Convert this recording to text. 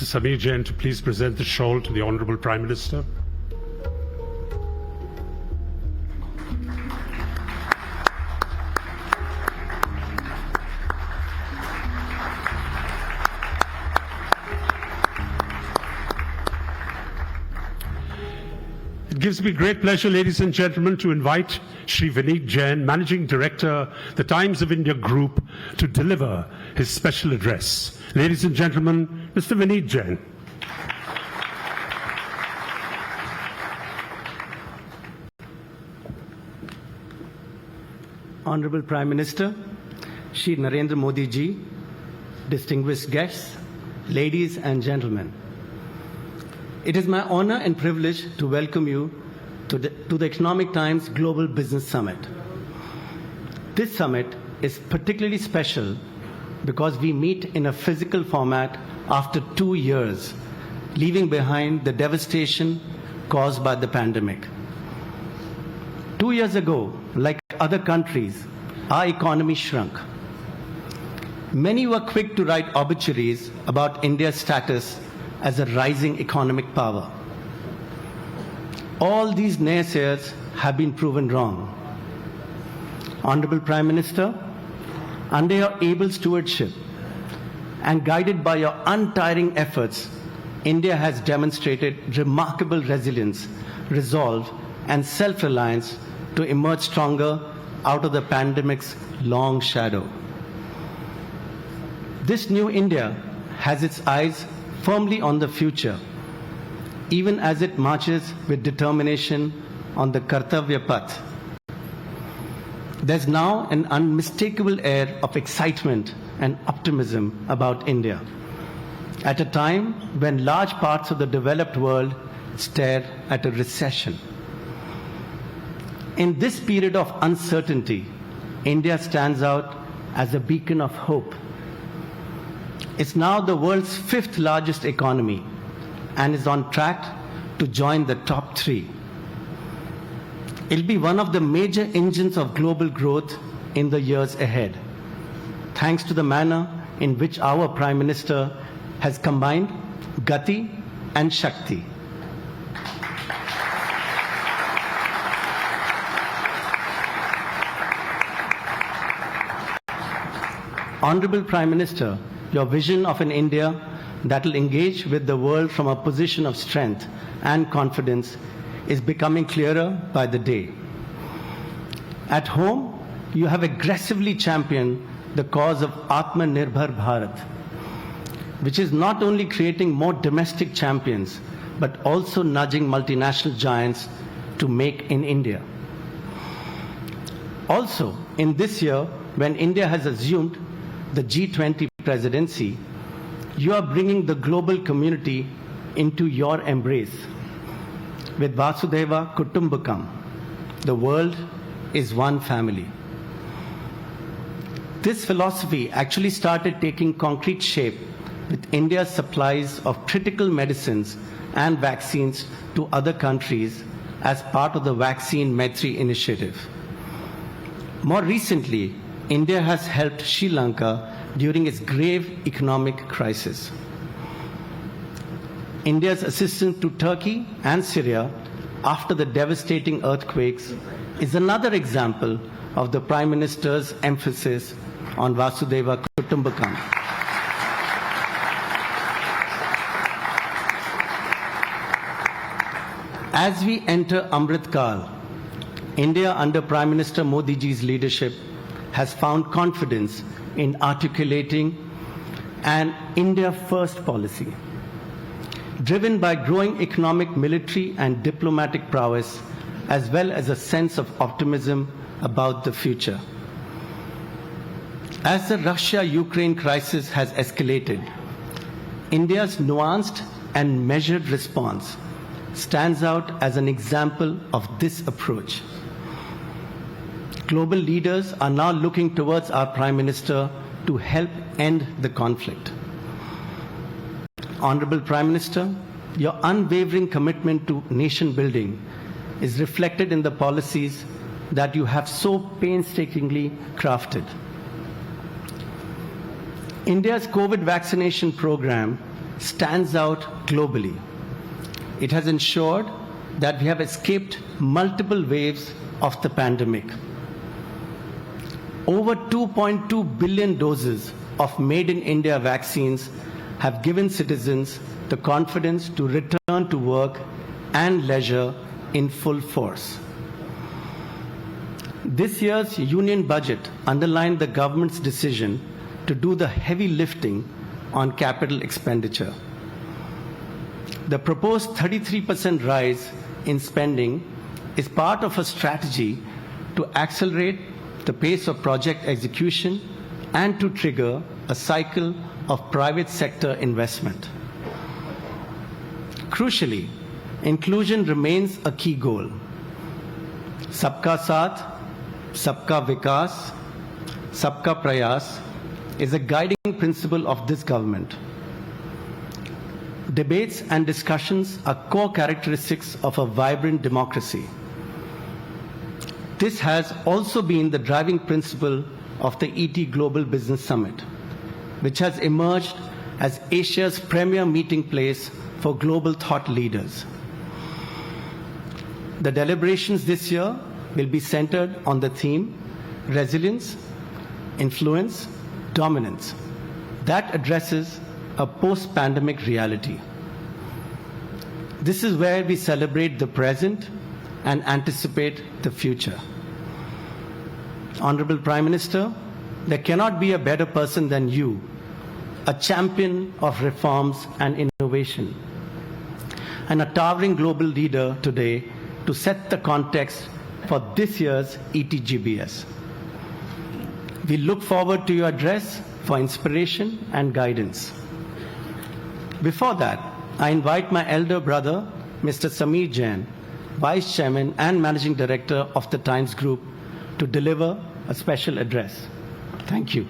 Vineet Jain to please present the shawl to the Honourable Prime Minister. It gives me great pleasure, ladies and gentlemen, to invite Shri Vineet Jain, Managing Director, the Times of India Group, to deliver his special address. Ladies and gentlemen, Mr. Vineet Jain. Honorable Prime Minister, Shri Narendra Modi ji, distinguished guests, ladies and gentlemen. It is my honor and privilege to welcome you to the Economic Times Global Business Summit. This summit is particularly special because we meet in a physical format after 2 years, leaving behind the devastation caused by the pandemic. 2 years ago, like other countries, our economy shrunk. Many were quick to write obituaries about India's status as a rising economic power. All these naysayers have been proven wrong. Honorable Prime Minister, under your able stewardship and guided by your untiring efforts, India has demonstrated remarkable resilience, resolve, and self-reliance to emerge stronger out of the pandemic's long shadow. This new India has its eyes firmly on the future, even as it marches with determination on the Kartavya Path. There's now an unmistakable air of excitement and optimism about India, at a time when large parts of the developed world stare at a recession. In this period of uncertainty, India stands out as a beacon of hope. It's now the world's 5th largest economy and is on track to join the top 3. It'll be one of the major engines of global growth in the years ahead, thanks to the manner in which our Prime Minister has combined Gati and Shakti. Honorable Prime Minister, your vision of an India that will engage with the world from a position of strength and confidence is becoming clearer by the day. At home, you have aggressively championed the cause of Atmanirbhar Bharat, which is not only creating more domestic champions, but also nudging multinational giants to make in India. Also, in this year, when India has assumed the G20 presidency, you are bringing the global community into your embrace. With Vasudhaiva Kutumbakam, the world is one family. This philosophy actually started taking concrete shape with India's supplies of critical medicines and vaccines to other countries as part of the Vaccine Maitri initiative. More recently, India has helped Sri Lanka during its grave economic crisis. India's assistance to Turkey and Syria after the devastating earthquakes is another example of the Prime Minister's emphasis on Vasudhaiva Kutumbakam. As we enter Amrit Kal, India under Prime Minister Modi ji's leadership has found confidence in articulating an India First policy, driven by growing economic, military, and diplomatic prowess, as well as a sense of optimism about the future. As the Russia-Ukraine crisis has escalated, India's nuanced and measured response stands out as an example of this approach. Global leaders are now looking towards our Prime Minister to help end the conflict. Honorable Prime Minister, your unwavering commitment to nation building is reflected in the policies that you have so painstakingly crafted. India's COVID vaccination program stands out globally. It has ensured that we have escaped multiple waves of the pandemic. Over 2.2 billion doses of made in India vaccines have given citizens the confidence to return to work and leisure in full force. This year's union budget underlined the government's decision to do the heavy lifting on capital expenditure. The proposed 33% rise in spending is part of a strategy to accelerate the pace of project execution and to trigger a cycle of private sector investment. Crucially, inclusion remains a key goal. Sabka Saath, Sabka Vikas, Sabka Prayas is a guiding principle of this government. Debates and discussions are core characteristics of a vibrant democracy. This has also been the driving principle of the ET Global Business Summit, which has emerged as Asia's premier meeting place for global thought leaders. The deliberations this year will be centered on the theme Resilience, Influence, Dominance that addresses a post-pandemic reality. This is where we celebrate the present and anticipate the future. Honorable Prime Minister, there cannot be a better person than you, a champion of reforms and innovation, and a towering global leader today to set the context for this year's ETGBS. We look forward to your address for inspiration and guidance. Before that, I invite my elder brother, Mr. Vineet Jain, Vice Chairman and Managing Director of the Times Group, to deliver a special address. Thank you.